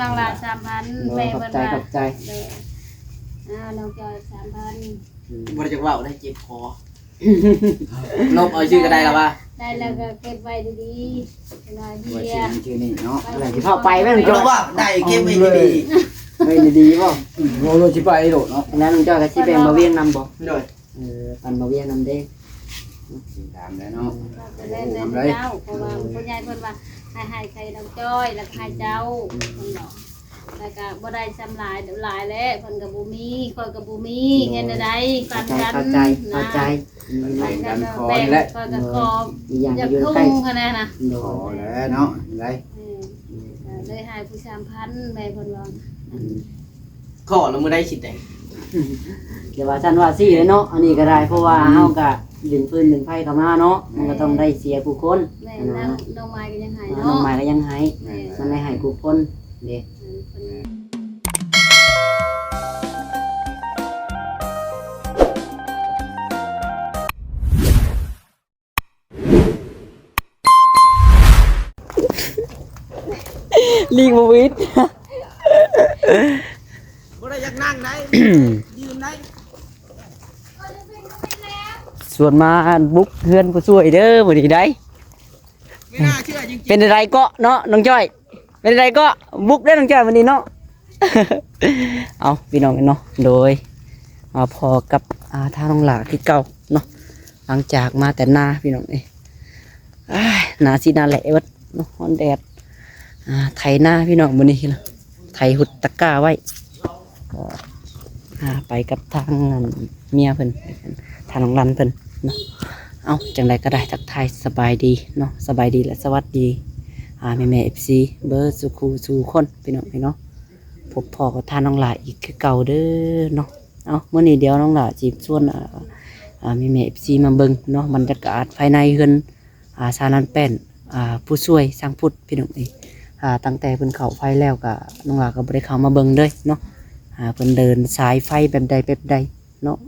น้องละ3,000แม่เพิ่นว่าขอบใจน้องจอย3,000บ่ได้จักเว้าได้เจ็บคอลบเอาชื่อก็ได้แล้วว่าได้แล้วก็เก็บไว้ดีๆน้อยเดีย ชื่อนี่เนาะอะไรที่เข้าไปแม่น ล จ้อย บว่าได้เก็บไว้ดี เฮ้ยดีบ่โลสิไปโดดเนาะนั้นจ้อยก็สิแบ่งมาเวียนนำบ่ ๆโดย ปันมาเวียนนำเด้ตามแล้วเนาะ ก็ได้แต่เจ้าเพราะว่าผู้ใหญ่เพิ่นว่าให้ใครน้องจอยแล้วก็ให้เจ้าเพิ่นบอกแล้วก็บ่ได้ซ้ำหลายเดี๋ยวหลายแล้วเพิ่นก็บ่มีข้อยก็บ่มีเฮ็ดได้ปันกัน เข้าใจเข้าใจ แบ่งกันแบ่งข้อยก็ขอ อีหยัง อยาก อยู่ ทุ่ ใกล้ งคะแนนน่ะ โด พอแล้วเนาะได้ เลยหายผู้3,000แม่เพิ่นว่า ขอแล้วมื้อได้สิได้ เดี๋ยวว่าซั่นว่าซี่เลยเนาะอันนี้ก็ได้เพราะว่าเฮาก็ดึงปืนดึงไฟเข้ามาเนาะมันก็ต้องได้เสียผู้คน แม่นั่งดอกไม้ก็ยังหาย น้อ เนาะ งใหม่ก็ยังให้ แม่ มันได้ให้ผู้คนเด้ ลีกบ่วิด บ่ได้อยากนั่งได้ยืนได้ ส่วนมาบุกเฮือนผู้ช่วยเด้อมื้อนี้ได้ ไม่น่าเชื่อจริง เป็นอะไรเกาะเนาะน้องจ้อยเป็นอะไรเก็บุกได้น้องจ้อยมื้อนี้เนาะ เอาพี่น้องกันเนาะโดยมาพอกับทางน้องหลาที่เก่าเนาะหลังจากมาแต่นาพี่น้องเอ้ยนาสินาแหละวัดเนาะฮ้อนแดดไถนาพี่น้องมื้อนี้นะไถหุดตะกร้าไว้ก็ไปกับทางเมียเพิ่นทางน้องรันเพิ่นเนาะเอาจังไดก็ได้ทักทายสบายดีเนาะสบายดีและสวัสดีแม่ FC เบอร์สุขูสู่คนพี่น้องพี่เนาะพบพ่อกับทานน้องหลาอีกคือเก่าเด้อเนาะเอามื้อนี้เดี๋ยวน้องหลาจีบชวนแม่ FC มาเบิ่งเนาะบรรยากาศภายในเฮือนซาลันแป้นผู้ช่วยสร้างพุทธพี่น้องเอ้ยตั้งแต่เพิ่นเข้าไฟแล้วก็น้องหลาก็บ่ได้เข้ามาเบิ่งเด้อเนาะเพิ่นเดินสายไฟแบบใดเนาะ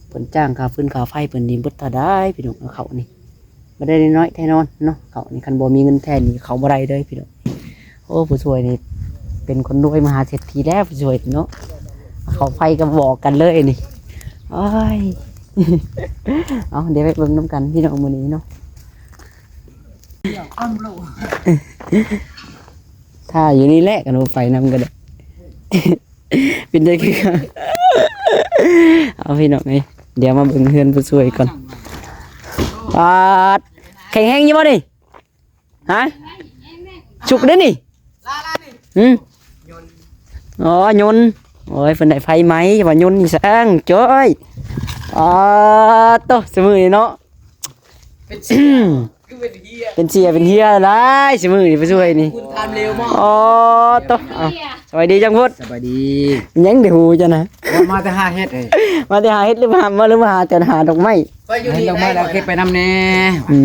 เพิ่นจ้างค่าฟืนค่าไฟเพิ่นนี่เบิดเท่าใดพี่น้องเอาเขานี่บ่ได้น้อยแท้นอนเนาะเขานี่คันบ่มีเงินแท้นี่เขาบ่ได้เด้อพี่น้องโอ้ผู้ช่วยนี่เป็นคนรวยมหาเศรษฐีแล้วผู้ช่วยเนาะเขาไฟก็บอกกันเลยนี่โอ้ย เอาเดี๋ยวไปเบิ่งนํกันพี่น้องมื้อนี้เนาะถ้าอยู่นี่แหละกันเอาไฟนำกัน เป็นได้คือเอาพี่น้องเอ้ยเดี๋ยวมาเบิ่งเฮือนผู้ช่วยก่อนปาดแข็งแห้งอยู่บ่นี่ฮะฉุกเด้อนี่ ลานี่ อ๋อยนต์โอ้ยเพิ่นได้ไฟไหมว่ายนต์นี่สร้างจ้อยโตสมือนี่เนาะ เป็นเสียคือเป็นเหี้ย เป็นเสียเป็นเฮียหลายสมือนี่ผู้ช่วยนี่ คุณทำเร็วมาก อ๋อโตเอาสวัสดีจังพุทธ สบายดี ยังได้ฮู้จ้ะนะ มาแต่5เฮ็ดเอ้ย มาแต่หาเฮ็ดหรือมาหาแต่หาดอกไม้ ก็อยู่ ให้ นี่ ดอกไม้ ได้ เราเก็บไปนำแน่ อื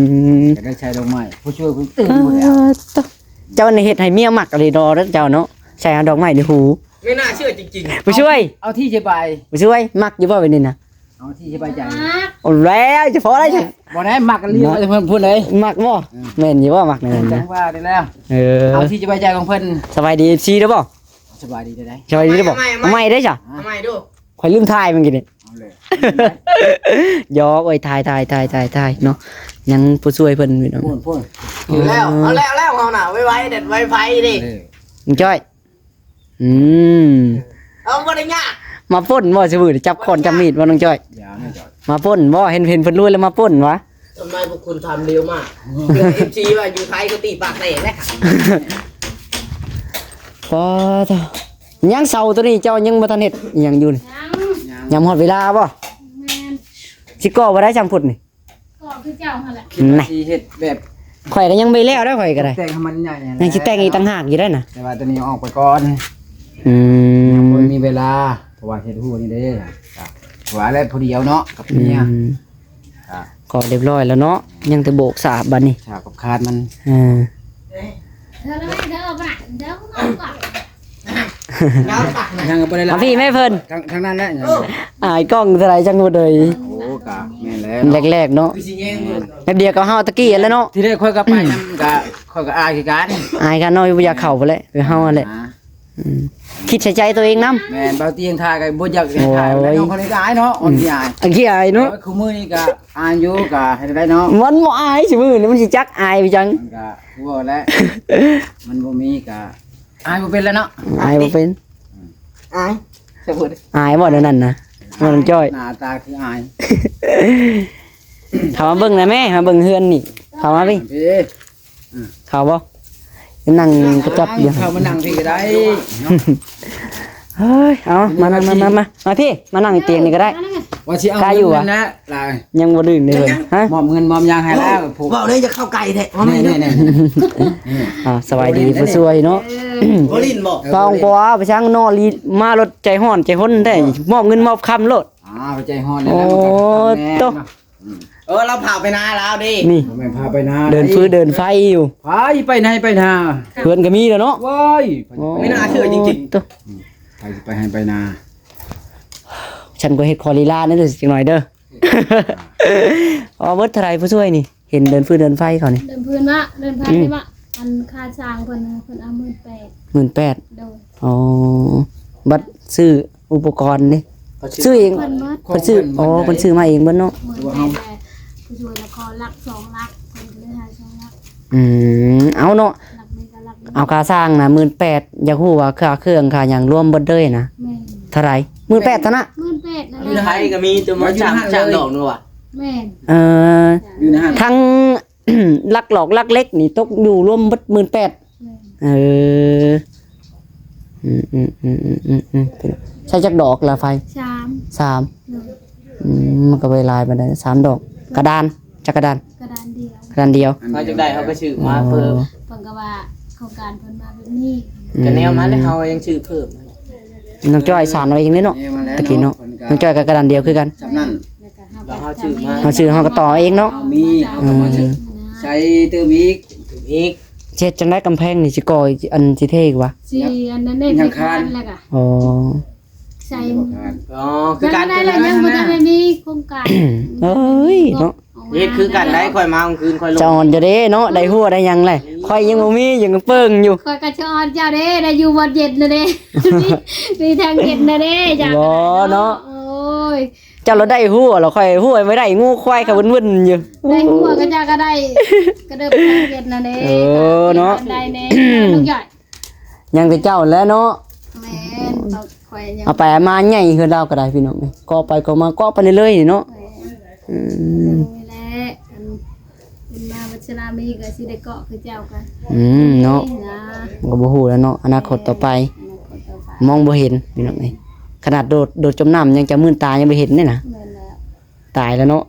ม จะได้ใช้ดอกไม้ผู้ช่วยผู้ตื่นหมดแล้ว เจ้าในเฮ็ดให้เมียมักอะไรดอแล้วเจ้าเนาะใส่เอาดอกไม้ในหู ไม่น่าเชื่อจริง ผู้ช่วย เอาที่สบาย ผู้ช่วยมักอยู่บ่ไปนี่นะ เอาที่สบายใจ โอ้แล้วจะพออะไรจ้ะ บ่ได้มักกันเรียกเพิ่นพูดเลย มักบ่แม่นอยู่บ่มักนั่น จั นะ งว่าได้แล้ว เออ เอาที่สบายใจของเพิ่น สบายดีซีเด้อบ่ สบายดีได้ สบายดีเด้อบ่ไม่ได้จ้ะ ๆทำไมดู ข่อยลืมถ่ายมันกินนี่ เอาเลย ยอกโอ้ยถ่ายเนาะยังผู้ช่วยเพิ่นพี่น้อง พูด แล้วเอาแล้วเอาหน่ะไว้เด็ดไว้ไฟดิ จ้อยเอาบ่ได้ยาก มาป่นบ่ซื่อจับคนจับมีดบ่น้องจ้อย ยาวนี่จอด มาป่นบ่เห็นเพิ่นรวยแล้วมาป่นวะ ทำไมพวกคุณทำเร็วมากเรื่อง MC ว่าอยู่ไทยก็ตีปากแตกแล้ว ปอเจ้ายังเสาตัวนี้เจ้ายังบ่ทันเฮ็ดอิหยังอยู่นี่ ยัง ยำหอดเวลาบ่ แม่น สิก่อบ่ได้จังพุดนี่ ก็คือเจ้าหั่นแหละ คิดว่าสิเฮ็ดแบบ ข่อยก็ยังไม่แล้วได้ข่อยก็ได้ แต่งให้มันใหญ่ ยังสิแต่งอีกต่างหากอยู่ได้น่ะ แต่ว่าตัวนี้เอาออกไปก่อน อืม บ่มีเวลาเพราะว่าเฮ็ดฮู้นี่เด้ครับว่าแล้วผู้เดียวเนาะกับ อื เมีย ม ครับ ก็เรียบร้อยแล้วเนาะยังแต่โบกสาบบัดนี้ ฉากกับคาดมัน เธอเลยเธอเอาไปไหนเธอเอาก่อน น้ำตัก ทางก็บ่ได้ เอาพี่แม่เพิ่น ทางนั้นแหละ อายกล้องเท่าไหร่จังหมดเลย โอ้กะแม่นแล้ว แรกๆเนาะ คือสิแย่งหมด แป๊บเดียวก็เฮาตะกี้แล้วเนาะ ที่แรกค่อยก็ไปนำกะ ข้อยก็อายคือกัน อายกันเนาะบ่อยากเข้าไปแหละไปเฮานั่นแหละคิดใส่ใจตัวเองนำ แม่นเบาเตียงทายก็บ่อยากให้ถ่ายแล้วน้องคนนี้ก็อายเนาะอ่อนที่อาย อันขี้อายเนาะ คือมื้อนี้ก็อายอยู่ก็ให้ได้เนาะ มันบ่อายสิมื้อนี้มันสิจักอายไปจัง มันก็คือว่าแล้วมันบ่มีก็อายบ่เป็นแล้วเนาะ อายบ่เป็น อายสมมุติ อายบ่เดี๋ยวนั้นนะมันจ้อย หน้าตาคืออาย เข้ามาเบิ่งนะแม่มาเบิ่งเฮือนนี่เข้ามาพี่ พี่ เข้าบ่นั่งกระจับอยู่ เข้ามานั่งพี่ก็ได้เนาะ เฮ้ยเอามานั่งมาพี่มานั่งเตียงนี่ก็ได้ ว่าสิเอา กล้าอยู่ เงิ อะ นนะลาย ยังบ่ดื่มเลยฮะ มอบเงินมอบยางให้แล้วผม เว้าเลยจะเข้าไก่แท้ว่า นี่ ไม่ นี่ เนาะ นี่ สบายดีผู้ช่วยเนาะ บ่ลิ้นบ่ ฟองกว่าไปช่างนอลีมารถใจฮ้อนใจฮ้นได้มอบเงินมอบคำโลด ไปใจฮ้อนแล้วมันก็ โอ้โต เราพาไปนาแล้วดิ นี่ แม่พาไปนา เดินฟื้นเดินไฟอยู่ ไปไหนไปนา เพื่อนก็มีแล้วเนาะ ว้าย ไม่น่าเชื่อจริง ๆ ไปให้ไปนา ฉันก็เฮ็ดคอลีลานั่นเด้อจังหน่อยเด้อ อ๋อเบิดเท่าไหร่ผู้ช่วยนี่ เห็นเดินฟื้นเดินไฟเขานี่ เดินพื้นมาเดินไผนี่มาอันค่าจ้างเพิ่นเอา18,000 18,000 โดย อ๋อบัตรซื้ออุปกรณ์นี่ซื้อเอง เพิ่นเบิด เพิ่นซื้ออ๋อเพิ่นซื้อมาเองเบิดเนาะ 18,000แต่ผู้ช่วยละครหลัก2หลักเพิ่นก็เลยให้2หลัก เอาเนาะ หลักนี้ก็หลักนี้ เอาค่าสร้างนะ18,000อยากฮู้ว่าค่าเครื่องค่าหยังรวมเบิดเลยนะ แม่น เท่าไหร่18,000เท่านั้น 18,000นั่น อยู่ แหละ ไทยก็มีจะมาจ้างดอกนึงว่ะ แม่น เอ่อ อยู่ในห้าง ทั้ง ลักหลอกลักเล็กนี่ตกอยู่รวมเบิด18,000 แม่น เออใช้จักดอกละไฟ 3 3 โดย มันก็ไปลายไปได้3ดอกกระดานจักกระดาน กระดานเดียว กระดานเดียว เขาจะได้เขาก็ชื่อมาเพิ่ม เพิ่นก็ว่าโครงการเพิ่นมาแบบนี้ กันแนวมาแล้วเขายังชื่อเพิ่ม น้องจ้อยสานเอาเองเลยเนาะ นี่มาแล้ว ตะกี้เนาะน้องจ้อยกับกระดานเดียวคือกัน จำนั่น แล้วก็ แล้วเขาชื่อมา เฮาซื้อเฮาก็ต่อเองเนาะ เอามีเอาก็มาใช้เติมอีก อีก เช็ดจังได้กำแพงนี่สิก่ออันสิเท่อีกวะ สิอันนั้นได้ที่คันแล้วก็ อ๋อ ใส่ อ๋อคือการ ได้แล้วยังบ่ทันได้มีโครงการ เอ้ยเนาะ เฮ็ดคือกันได้ค่อยมาคืนค่อยลง จะอ่อนจะเด้เนาะได้หัวได้หยังเลยค่อยยังบ่มียังเปิ้งอยู่ คอยกระชอนเจ้าเด้ได้อยู่บ่เย็นนะเด้มีทางเย็นนะเด้จ้า บ่เนาะ โอ้ย เจ้าเราได้หัวเราค่อยหัวไม่ได้งูควายก็วุ่นๆอยู่ ได้หัวก็เจ้าก็ได้ก็เดินทางเย็นนะเด้ เออเนาะ ได้แน่ลูกใหญ่ ยังแต่เจ้าแล้วเนาะ แม่นเอาคอยยัง เอาไปเอามาใหญ่คือเราก็ได้พี่น้องเอ้ยก็ไปก็มาก็ไปเรื่อยๆนี่เนาะ แม่น อืม นี่แหละอันเป็นมาวัชรามีก็สิได้เกาะคือเจ้ากัน เนาะ นะ ก็บ่ฮู้แล้วเนาะอนาคตต่อไป คนต่อไป มองบ่เห็นพี่น้องเอ้ยขนาดโดดจมน้ำยังจะมื่นตายังบ่เห็นนี่นะ แม่นแล้ว ตายแล้วเนาะ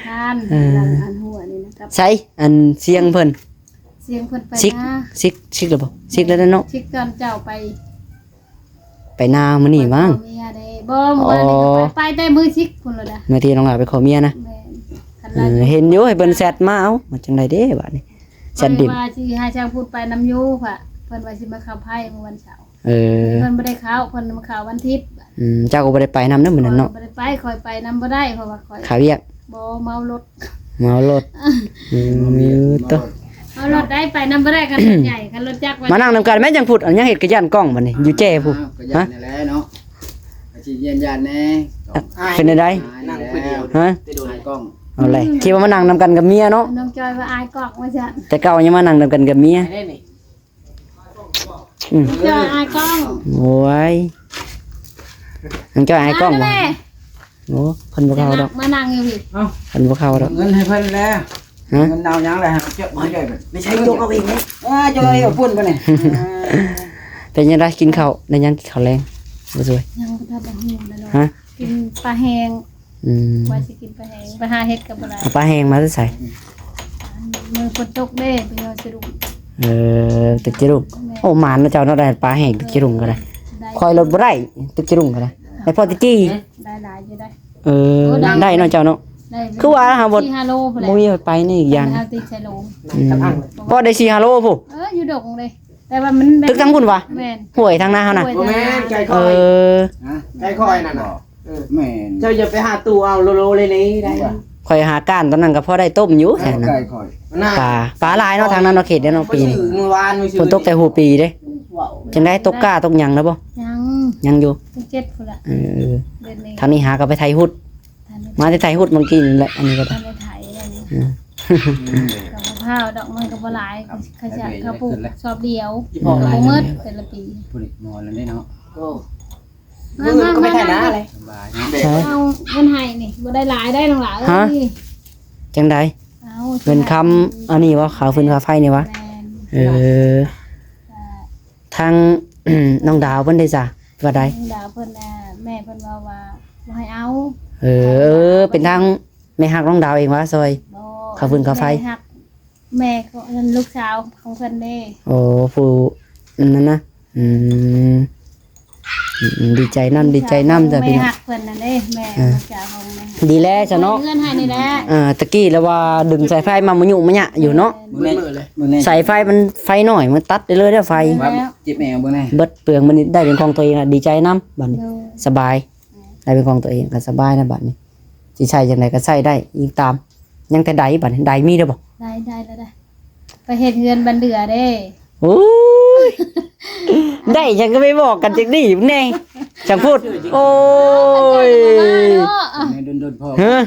ทานหลังอันหัวนี่นะครับ ใช่อันเสียงเพิ่น เสียงคนไป ซิก นะ ซิกหรือเปล่าซิกแล้วเนาะ ชิกก่อนเจ้าไป ไปนามื้อนี้มั้ง เมียได้บ่เมื่อวานนี้ก็ไปแต่มือชิกพุ่นเลยนะ เมื่อที่น้องหลาไปขอเมียนะ แม่นคัน เอ ละ อเห็นอยู่ให้เพิ่นแซดมาเอามันจังไดเด้บัดนี้แซดดิน ว่าสิให้ช่างพูดไปน้ำยูค่ะเพิ่นว่าสิมาเข้าไพ่เมื่อวันเสาร์ เออ เพิ่นบ่ได้เข้าเพิ่นมาเข้าวันอาทิตย์ เจ้าก็บ่ได้ไปนำเด้อมื้อนั้นเนาะ บ่ได้ไปคอยไปนำบ่ได้เพราะว่าคอย ขาเวียก บ่เมารถ เมารถตัว เมารถได้ไปนำบ่ได้คันรถใหญ่คันรถจักร มานั่งนำกันแม่จังพูดอันยังเฮ็ดกระยันกล้องบัดนี้อยู่แจ้ผู้ ก็ยั ฮะ นนี่แหละเนาะก็สิเย็นยันแน่ เป็นได นั่งคนเดียว ฮะ จะโดน กล้อง เอาเลยคิดว่ามานั่งนำกันกับเมียเนาะ น้องจอยว่าอายกอกว่าซั่น แต่เก่ายังมานั่งนำกันกับเมีย ได้นี่ อืม จอยอายกล้อง โอ้ยน้องจ้อยไอ้กล้อง มา บ่ แม่ โอ้เพิ่นบ่เข้าดอก มานั่งอยู่พี่ เอ้า เพิ่นบ่เข้าดอก เงินให้เพิ่นแล้ว ฮะ เงินดาวยังแล้วให้เจ้าบ่ใหญ่เพิ่น ไม่ใช่ยกเอาเองเลย เจ้าไอ้เอาปุ่นไปนี่ เป็นยังไงกินข้าวได้ยังกินข้าวแรงบ่สวย ยังบ่ทันได้หิวเลยเนาะ ฮะ กินปลาแห้ง อืม ว่าสิกินปลาแห้งไปหาเฮ็ดกับบ่ได้ เอาปลาแห้งมาใส่ มือฝนตกเด้ไปยอสรุป ตึกจิรุ่งโอ้หมานนะเจ้าเนาะได้ปลาแห้งตึกจิรุ่งก็ได้ ได้ คอยรถบ่ได้ตึกจิรุ่งก็ได้ได้พอตะกี้ ได้หลายอยู่ได้ ได้เนาะเจ้าเนาะ ได้ คือว่าหาบ่ 4-5โลพุ่นแหละ บ่มีไปนี่อีกอย่าง เอาติดใส่โล พอได้4-5โลพุ อยู่ดงเลยแต่ว่ามัน ตึกทั้งพุ่นวะ แม่น ห้วยทางหน้าเฮาน่ะ บ่แม่นใจค เอ อย อ ฮะ ใจคอยนั่นน่ะ แม่น เจ้าอย่าไปหาตู้เอาโลเลยนี่ได้ ข่อยหาก้านตอนนั้นก็พอได้ต้มอยู่แค่นั้น ไก่ข่อย น่า ปลาหลายเนาะทางนั้นเนาะเขตเด้อเนาะปีนี้ เมื่อวานไม่ซื้ ฝนตกแต่หูปีเด้ ว้าว จังได้ตกกล้าตกหยังแล้วบ่ ยัง ยังอยู่ เจ็ดพุ่นละ เออ เดือนนี้ ทางนี้หาก็ไปไทยหุด ทัน มาที่ไทยหุดเมื่อกี้นี่แหละอันนี้ก็ได้ ทันได้ไถอะไรนี่กับมะพร้าวดอกมันก็บ่หลายเขาจะเขาปลูกชอบเดียวก็บ่หมดแต่ละปี ผู้นี่นอนแล้วนี่เนาะ โอ้มือก็ไม่ถ่ายหน้าอะไร สบายเนาะ ใช่ เอาเงินให้นี่บ่ได้หลายได้น้องหลาเอ้ย จังได เอา เงินคำอันนี้วะขาวฟืนขาวไฟนี่วะ แม่น เออทาง น้องดาวเพิ่นได้จ้ะว่าใด ดาวเพิ่นน่ะแม่เพิ่นว่าบ่ให้เอา เออ เป็นทางแม่ฮักน้องดาวเองวะซอย บ่ ข้าวฟืนข้าวไฟ แม่ฮักแม่เขาลูกสาวของเพิ่นเด้ โอ้ผู้นั่นนะอืมดีใจน้ำดีใจน้ำจ้ะพี่ แม่ น้อง ฮักเพิ่นนั่นเด้แม่ลูกสาวของแม่ฮัก ดีแล้วจ้ะเนาะ เงินให้นี่แหละ ตะกี้แล้วว่าดึงสายไฟมามันยุ่งมันยะอยู่เนาะ มือเลย มื้อนี้ สายไฟมันไฟหน่อยมันตัดได้เลยได้อไฟ ว่าเจ็บแมวเบิ่งแน่ เบิดเปลืองมันได้เป็นของตัวเองอะดีใจน้ำบัดนี้ ดู สบายได้เป็นของตัวเองก็สบายนะบัดนี้สิใช้จังไดก็ใช้ได้ยิงตาม ยังแต่ใดบัดนี้ใดมีเด้อบ่ ได้แล้วได้ไปเฮ็ดเงินบันเดือเด้ โอ้ยได้ยังก็ไม่บอกกันจังดีแน่จังพูด โอ้ย แม่โดนๆพ่อ เฮ้อ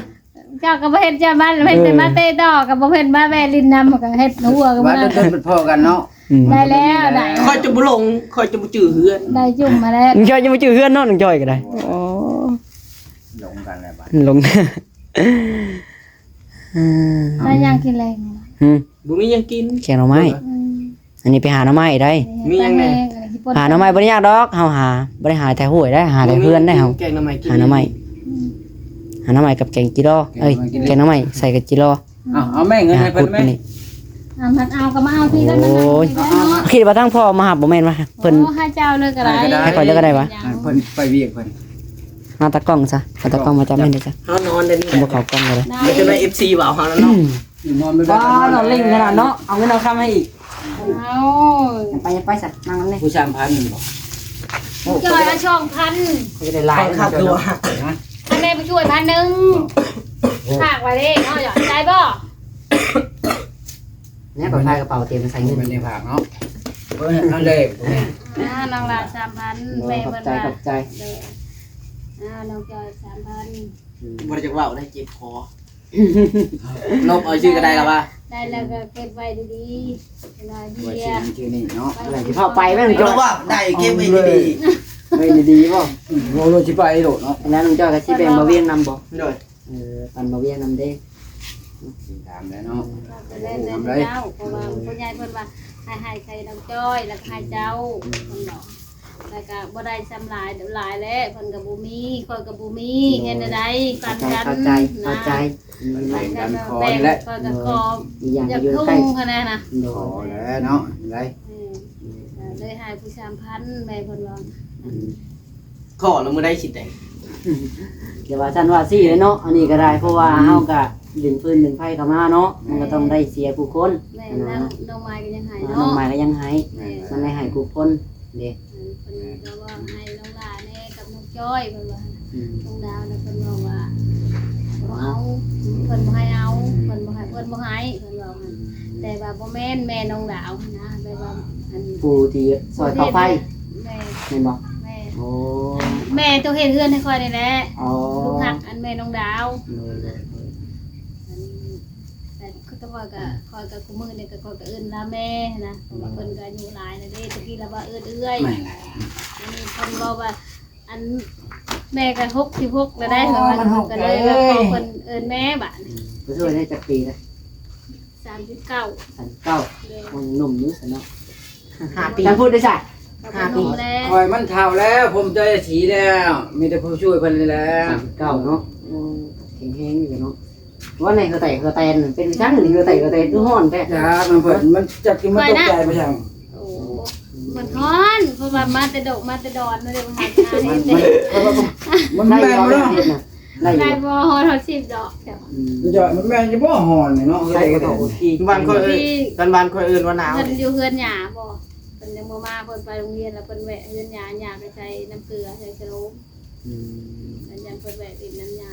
เจ้าก็บ่เฮ็ดเจ้าบ้านเฮ็ดแต่มาเตะดอกก็บ่เฮ็ดมาแม่ลินนำก็เฮ็ดหัวก็บ่ ว่า ได้ โดนๆเป็นพ่อกันเนาะ ได้แล้วได้ คอยจะบุลงคอยจะบุจื้อเฮือน ได้จุ่มมาแล้ว น้องจอยจะมาจื้อเฮือนเนาะน้องจอยก็ได้โอ้ หลงกันแล้วบัด ลง ได้ยังกินแรง บุมียังกิน แกงหน่อไม้อันนี้ไปหาหน่อไม้ได้ หาหน่อไม้บ่ได้ยากดอกเฮาหาบ่ได้หาแต่ห้วยได้หาแต่เฮือนได้เฮา แกงหน่อไม้กิน หาหน่อไม้หาหน่อไม้กับแกงจิโร่เอ้ยแกงหน่อไม้ใส่กับจิโร่ เอาแม่เงินให้เพิ่ กุ น ด แม่ นี่ เอาก็มาเอาที่แล้วนั่น โอ้ยคิดว่าทั้งพ่อมาหาบ่แม่นว่าเพิ่น ให้เจ้าเลยก็ได้ ให้ข่อยเลยก็ได้วะ เพิ่นไปเวียกเพิ่น มาตะกล้องซะเอาตะกล้องมาจับแม่นได้จ้ะ เฮานอนได้นี่ บ่เข้ากล้องเลย ไม่ใช่ว่า FC ว่าเฮาแล้วเนาะ อยู่นอนไม่ได้ ว้าเราเล่นขนาดเนาะเอาเงินเอาคำให้อีก เอา ไปสัตว์นั่งนั่นเลย ผู้ชามพันบ่ จอยละช่องพัน เขาจะได้ลาย ค่าตัว ให้แม่ไปช่วย1,000ฝากไว้เด้เนาะอย่าใจบ่ เนี่ยเปิดไฟกระเป๋าเตรียมใส่เงิน เป็นในผักเนาะเพิ่นเอาเลย น้องลา3,000แม่ ขอบ เพิ่น ใจ ว่า ขอบใจ น้องจอย3,000 บ่ได้จักว่าได้เจ็บคอนบเอาชื่อก็ได้แล้วว่า ได้แล้วก็เก็บไว้ดีๆเวลา ไว้ เดีย ชื่อนี่เนาะ อะไรที่พ่อไปแม่ง เพ จ้อ ราะว่าได้เก็บไว้ดี ไม่ดีๆป่ะ โอ้โหสิไปโดดเนาะ แล้วน้องจ้อยกับชีเป็นมาเวียนนำบ่ ๆโดย ปันมาเวียนนำเด้ ตามแล้วเนาะ ไปเล่นในเจ้าเพราะว่าผู้ใหญ่เพิ่นว่าให้ใครน้องจ้อยแล้วก็ให้เจ้าเพิ่นเนาะแล้วก็บ่ได้ซ้ำหลายหลายแล้วเพิ่นก็บ่มีข้อยก็บ่มีเฮ็ดได้ปันกัน เข้าใจเข้าใจ ปันกันแบ่งก็จะขอ อีกอย่าง อยาก อยู่ ทุ่ ใกล้ งคะแนนน่ะ โด พอแล้วเนาะไร เลยให้ผู้3,000แม่เพิ่นว่า ขอแล้วมื้อได้สิแต่ง เดี๋ยวว่าฉันว่าซี่เลยเนาะอันนี้ก็ได้เพราะว่าเฮาก็ดึงปืนดึงไฟเข้ามาเนาะมันก็ต้องได้เสียผู้คน แม่นางดอกไม้ก็ยังให้ น้อง เนาะ ใหม่ก็ยังให้ แม่ มันได้ให้ผู้คนเด้ เพิ่นก็ว่าให้น้องลาแน่กับน้องจ้อยเพิ่นว่าน้องดาวน่ะเพิ่นบอกว่าบ่เอาเพิ่นบ่ให้เอาเพิ่นบ่ให้เพิ่นบ่ให้เพิ่นว่าหั่นแต่ว่าบ่แม่นแม่น้องดาวนะแบบว่าอัน ผู้ที่ซอยเข้าไฟ แม่ แม่นบ่ แม่ โอ้ แม่ต้องเฮ็ดเฮือนให้ค่อยนี่แหละ อ๋อ ลูกหักอันแม่น้องดาว โดย แต่ก็ต้องว่าก็คอยกับคุมือนี่ก็คอยกับเอิ้นลาแม่นะเพราะว่าเพิ่นก็อายุหลายแล้วเด้ตะกี้เราว่าเอิ้นเอื้อย ไม่ไร อันนี้เพิ่นบอกว่าอันแม่ก็66แล้วได้เพราะว่าก็เลยว่าขอเพิ่นเอิ้นแม่บัดนี้ ผู้ช่วยได้จักปีแล้ว 39 สันเก้า เลย มันหนุ่มอยู่ซะเนาะ 5 ปี ฉันพูดได้จ้ะ ก็เป็นหนุ่มแล้ว คอยมันเท่าแล้วผมใจสีแล้วมีแต่ผู้ช่วยเพิ่นนี่แหละ เก้าเนาะแข็งแรงอยู่เนาะว่าในกระแตกระแตนเป็นชั้นนี่กระแตกระแตนคือห้อนแท้ จ้ามันเพิ่นมันจักกินมันตกใจไปจัง โอ้มันฮ้อนเพราะว่ามาแต่ดอกมาแต่ดอนมาเด้บ่หาทาน มัน เฮ็ด มัน ได้ แม่น บ่ บ่ ได้ เนาะ เฮ็ดน่ะได้ ได้ อยู่ บ่ฮอด10ดอกจ้ะ มันจะมันแม่นจะบ่หอนนี่เนาะ ใส่กระโถที่ บ้านค่อยเอิ้นบ้านค่อยเอิ้นว่าหนาว เพิ่นอยู่เฮือนหญ้าบ่เพิ่นยังบ่มาเพิ่นไปโรงเรียนแล้วเพิ่นแวะเฮือนหญ้าหญ้าไปใส่น้ำเกลือใส่สโลม อันยังเพิ่นแหวกดินน้ำยา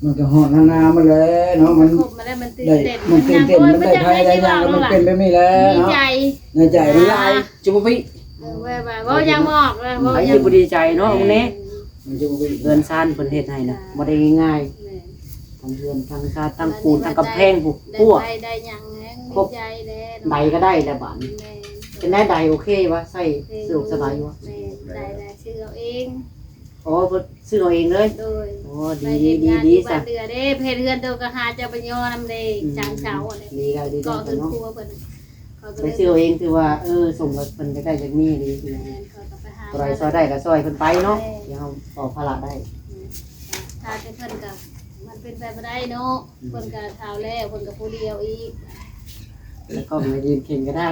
มันก็หอดนามาเลยเนาะมัน ครบมาแล้วมันตื่น ได้ เต้น มันตื่นเต้นมันได้ไผได้ยางมันเป็นไปไม่แล้ว ดี เนาะ ใจ ในใจมันหลายจุบปิ แว่ว่ายังบอกเลยว่า ไป ยั สิ ง บ่ดีใจเนาะมื้อนี้ มันจุบปิ เรือนซ่านเพิ่นเฮ็ดให้นะบ่ได้ง่ายๆทั้งเรือนทั้งซ่านทั้งปูนทั้งกำแพงผู้ ได้ พวก ได้ยังแฮงดีใจแล้ว ใดก็ได้แล้วบัดนี้เป็นได้ใดโอเควะใส่สะดวกสบายอยู่วะ ได้ชื่อเอาเอง อ๋อเพิ่นซื้อเอาเองเลย โดย อ๋อ ไป ดี เฮ็ด ดี งาน ดี ที่ ซะ บ้านเดือเด้เพจเฮือนโตก็หาจะไปย่อนำเด้จานเช้าอะไร ดีแล้วดี ก็ จัง ขึ้น เนาะ ครัวเพิ่นเขาก็ ไป เลย ซื้อเอาเองคือว่าสมกับเพิ่นได้จากนี้ดี เขาก็ไปหา อะไรซอยได้ก็ซอยเพิ่นไปเนาะเดี๋ยวเอาภาระได้ ถ้าเป็นเพิ่นก็มันเป็นไปบ่ได้เนาะเพิ่นก็เฒ่าแล้วเพิ่นก็ผู้เดียวอีก แล้วก็มายืนเข่งก็ได้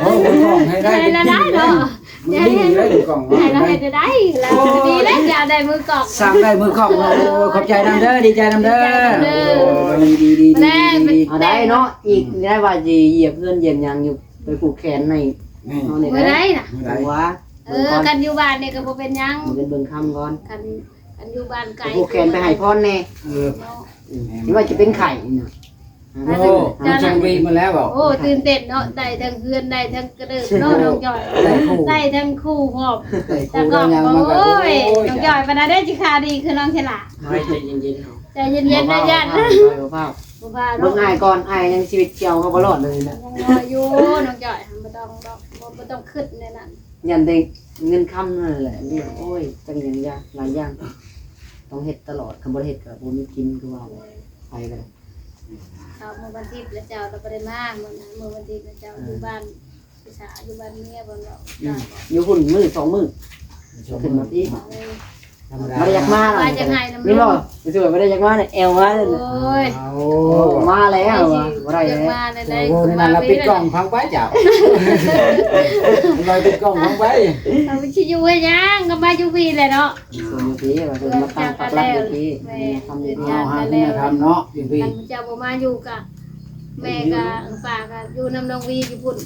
โอ้มันกล่องให้ได้ ได้ละได้เนาะ มันนิ่งได้อยู่กล่อง ได้ละ ได้ ให้ได้แล้วดีแล้วจะได้มือกอก สั่งได้มือกล่องโอ้ขอบใจนำเด้อดีใจนำเด้อโอ้ดีดีดี เอาได้เนาะอีกได้ว่าสิเหยียบเพื่อนเหยียบหยังอยู่ไปผูกแขนในเอานี่ บ่ ได้ ได้น่ะ จังหวะ กันอยู่บ้านนี่ก็บ่เป็นหยัง เบิ่งคำก่อน กันอยู่บ้านไกล ผูกแขนไปให้พ่อแน่ เออ นี่ว่าจะเป็นไข่น่ะ โอ้มันจังวีมาแล้วบอก โอ้ตื่นเต้นเนาะได้ทั้งเฮือนได้ทั้งกระดึกเนาะน้องจอยได้ทั้งคู่พร้อม แต่ แต่ คู่ ก็ ยังมันก็ โอ้ย โอ้ น้องจอยปานใดได้สิคาดีคือน้องฉลาด ไม่ใจเย็นๆเฮา ใจเย็นๆนะญาติ เบา บ่พา ๆ เนาะ เบิ่งอ้ายก่อนอ้ายยังชีวิตเกี่ยวเขาบ่รอดเลยนะ ยังรออยู่น้องจอยบ่ต้องคิดในนั้น ยันได้เงินคำนั่นแหละเรียกโอ้ยจังอย่างยากหลายอย่างต้องเฮ็ดตลอดคันบ่ได้เฮ็ดก็บ่มีกินคือว่าไปก็ได้ เขาเมื่อวันที่แล้วเจ้าเราบ่ได้มาเมื่อวันที่แล้วเจ้าอยู่บ้านพี่สาวอยู่บ้านเมียบ่เนาะ อยู่หุ่นมื้อ2มื้อขึ้นมาพี่ ธรรมดา บ่ได้อยากมา ว่า ล่ะ จะให้น้ำ นี่บ่ไปสวยบ่ได้อยากมาเนี่ยแอวมาเลย โอ้ย เอา มาแล้วว่ะบ่ได้ จะ แล้ว มาในใด โอ้นี่นั่นเราปิดกล่องพังไปเจ้าเราปิดกล่องพังไป เราไปชิอยู่ให้ยังก็มาอยู่พี่เลยเนาะ ส่วนอยู่พี่ว่าเพิ่นมาตั้งปักหลักอยู่พี่ทำอยู่พี่ เอาหาที่มาทำเนาะพี่พี่ กันเจ้าบ่มาอยู่กะแม่กะป้ากะอยู่นำน้องวีอยู่พุ่น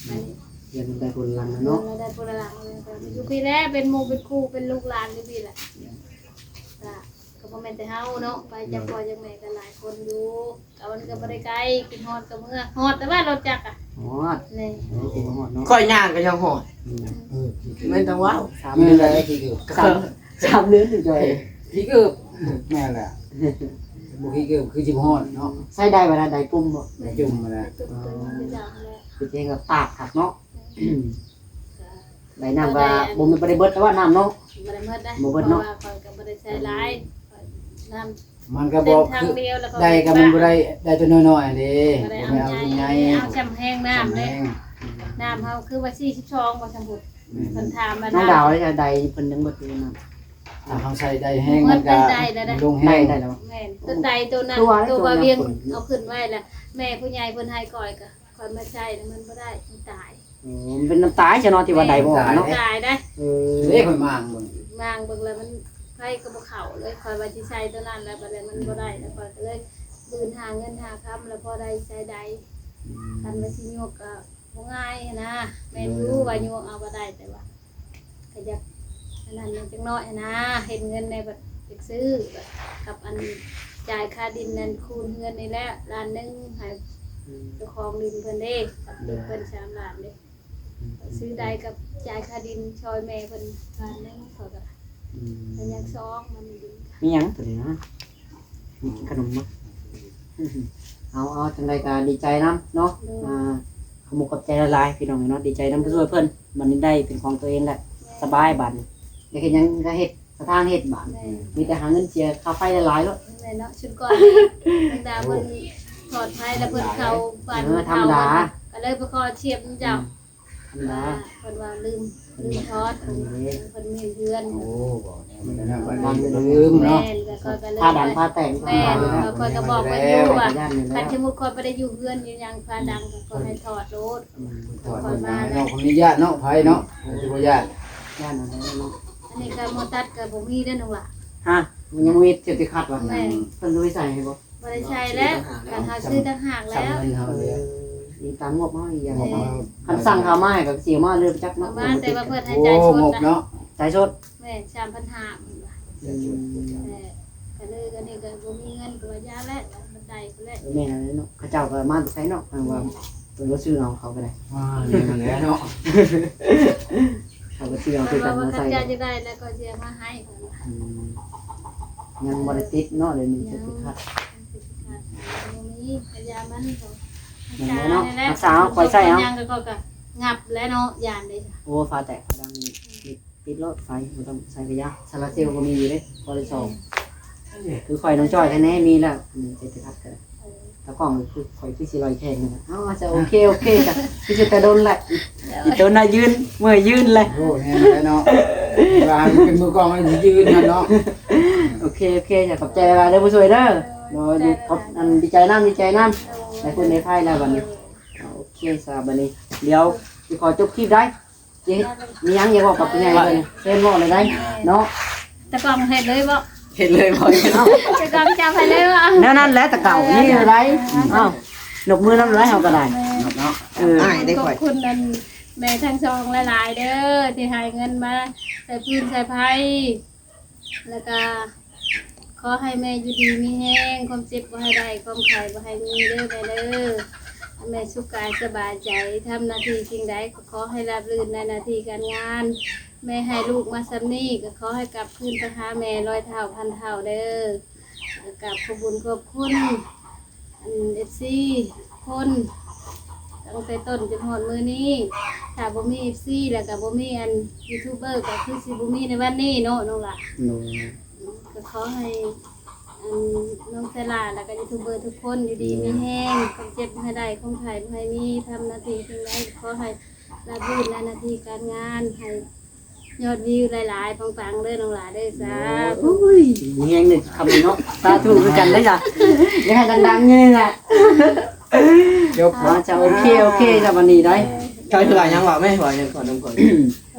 อันนี้ เรียนได้คนลัง เนาะ เนาะ ได้คนละหลังเลยอยู่พี่แล้วเป็นหมู่เป็นครูเป็นลูกหลานอยู่พี่แหละก็บ่แม่นแต่เฮาเนาะไปจักพ่อจักแม่กันหลายคนอยู่ก็มันก็บ่ได้ไกลกินฮอดกับเมื่อฮอดแต่ว่ารถจักอ่ะ ฮอด นี่ สิบ่ฮอดเนาะ ค่อยย่างก็ยังหอดไม่ต้องว้าว 3 ไม่ เดือน ได้พี่คือ 3เดือนอยู่จ้อย พี่คือแม่แหละบุกี้คือจิบฮอดเนาะ ใส่ได้บ่ล่ะได้ปุ่มบ่ จุ่มมาแล้ว ตึ้งๆคือจังแล้ว คือเองก็ตากคักเนาะได้น้ำว่าบ่มีบ่ได้เบิดแต่ว่าน้ำเนาะ บ่ได้เมิดได้ บ่เบิดเนาะ พราะว่าข้อยก็บ่ได้ใช้หลายน้ำ มันก็ เต็ บ ม อก ทาง คือ เดียวแล้วก็ ได้ก็มันบ่ได้ได้ตัวน้อยๆนี่ บ่ได้ ไม่ เอา เอา ใหญ่ ใหญ่ เอาชำแห้งน้ำเด้น้ำเฮาคือว่า42บ่ชำบุดเพิ่นถามมา น้องดาว น้ำ ได้ใดเพิ่นยังเบิดอยู่น้ำ ถ้าเขาใส่ได้แห้งมันก็ลง ได้ แห้ง ได้แล้ว แม่นต้นใดตัวนั้น ตัว ตัวว่า ตัวนั้น เวียง ผล เอาขึ้นไว้แล้วแม่ผู้ใหญ่เพิ่นให้ก่อยก็ก่อยมาใช้แล้วมันบ่ได้มันตาย มันเป็นน้ำตาใช่เนาะที่ว่าใดบ่ออกเนาะ ตายได้ เด้ค่อยมางเบิ่ง มางเบิ่งแล้วมันไผก็บ่เข้าเลยคอยว่าสิใช้ตัวนั้นแล้วบัดนี้มันบ่ได้แล้วคอยก็เลยบืนหาเงินหาค้ำแล้วพอได้ใช้ได้คันว่าสิยกก็บ่ง่ายนะแม่นรู้ว่ายกเอาบ่ได้แต่ว่าก็อยากอันนั้นมันจักน้อยนะเห็นเงินในบัดอยากซื้อกับอันจ่ายค่าดินนั่นคูณเงินนี่แหละล้านหนึงให้เจ้าของดินเพิ่นเด้กับดินเพิ่น3ล้านเด้ซื้อได้กับจ่ายค่าดินช่วยแม่เพิ่นล้านหนึงเขาก็มันยังซองมันดี มีหยังตัวนี้นะมีขนมมั้ยเอาจังไดก็ดีใจนํเนาะขมุกกับใจละลายพี่น้องเนาะดีใจนำผู้ช่วยเพิ่นบัดนี้ได้เป็นของตัวเองแหละสบายบัดนี้อยากเฮ็ดหยังก็เฮ็ดสถานเฮ็ดบัดมีแต่หาเงินเสียค่าไฟหลายๆเนาะ แม่เนาะชุดก่อนนี่ทางดาเพิ่นถอดไม้แล้วเพิ่นเข้าบ้านเขาก็เลยไปขอเชียบเจ้า ธรรมดา เพิ่นว่าลืมทอดเพิ่นมีเพื่อน โอ้บ่มันน่ะมันลืม แม่ เนาะ นแล้วก็เลย ผ้าดังผ้าแต่ง แม่นคอยก็บอกว่าอยู่ว่า ย่านนี่ คั แล้ น ว สมมุติคอยบ่ได้อยู่เพื่อนอยู่ยังพาดังก็ให้ถอดรถ ถอดมาเนาะคนนี้ญาติเนาะไผเนาะสิบ่ญาติ ย่านนั่นเนาะ อันนี้ก็มอตัดก็บ่มีเด้อน้องล่ะ ฮะมันยังมีเจ็บติดขัดวะเพิ่นรู้ใส่ให้บ่ บ่ได้ใช้แล้วการหาซื้อต่างหากแล้ว เงินเฮาเลย อีตามงบมาอีกอย่าง บอกว่า คันสั่งข้าวมาให้ก็สิมาเรือจักเนาะ มาแต่ว่าเพิ่นให้ โอ้ จ่ายชด งบ นะ เนาะ ใจชด แ แม่3,500ก็เลยก็นี่ก็บ่มีเงินก็ว่ายาแล้วบันไดก็แล้ว แม่เนาะเขาเจ้าก็มาใช้เนาะว่าเพิ่นบ่ซื้อเอาเขาก็ได้ นั่นแหละเนาะ เขาก็ซื้อเอา เพ คือ ราะ กัน ว่า มา คั ใส่ นจะได้แล้วก็จะมาให้เพิ่นว่า ยังบ่ได้ติดเนาะเดี๋ยวนี้จะติดขัด มียามันก็ รักษาคอยใส่เอา ยังก็งับแล้วเนาะยานเลย โอ้ฟ้าแตกดังติดรถไฟบ่ต้องใส่กระยะซาลาเซลก็มีอยู่เด้พอได้ส่งคือข่อยน้องจ้อยแท้ๆมีแล้วจะติดขัดกันตะกล้องคือข่อยคือสิลอยแข่งนะจะโอเคจ้ะคือจะโดนแหละโดนน่ะยืนเมื่อยยืนเลย โอ้แน่นอนเนาะว่าเป็นมือกองมันยืนเนาะ โอเคจะขอบใจเด้อผู้ช่วยเด้อขอบดีใจน้ำในคุณในไพ่แล้ววันนี้โอเคสาบันนี้เดี๋ยวขอจบคลิปได้มียังอยากบอกกับคุณยายเลยเล่นบอกเลยได้เนาะ แต่ก่อนเห็ดเลยบ่ เห็นเลยบ่อยเนาะ แต่ก่อนจำให้เลยบ่ นั่นแหละแต่เก่านี่อะไรอ้าวหนกมือน้ำร้ายเอาก็ได้ เนาะ ขอบคุณนั่นแม่ทั้งสองหลายๆเด้อที่ให้เงินมาใส่พื้นใส่ไผ่แล้วก็ขอให้แม่อยู่ดีมีแห้งความเจ็บบ่ให้ได้ความไข้บ่ให้มีเด้อแม่เด้อแม่สุขกายสบายใจทำหน้าที่สิ่งใดก็ขอให้ราบรื่นในหน้าที่การงานแม่ให้ลูกมาซ้ำนี้ก็ขอให้กลับคืนไปหาแม่100 เท่าพันเท่าเด้อกลับขอบคุณขอบคุณFC คนตั้งแต่ต้นจนหอดมือนี้ถ้าบ่มี FC แล้วก็บ่มียูทูบเบอร์ก็คือสิบ่มีในวันนี้เนาะน้องล่ะก็ขอให้น้องเซลาแล้วก็ยูทูบเบอร์ทุกคนอยู่ดีมีแห้งความเจ็บให้ได้ความไข้ให้มีทำหน้าที่สิ่งใดขอให้ราบรื่นในหน้าที่การงานให้ยอดวิวหลายๆปังๆเด้อน้องหลาเด้อจ้า มีแห้งหนึ่งคำเนาะสาธุคือกันได้จ้ะยังให้ดังๆนี่แหละเดี๋ยวจะโอเคจ้ะวันนี้ได้ จอยคือว่ายังว่าไม่ว่ายังก่อนน้ำก่อน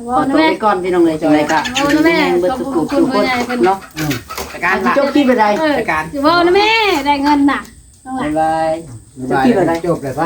ขอตัวไปก่อนพี่น้องเลยจังไรกะแม่เบิดสุขุทุกคนเนาะ จัดการ จบคลิปไปได้ จัดการ สิว่านะแม่ได้เงินน่ะน้องหลา บ๊ายบาย จบเลยไป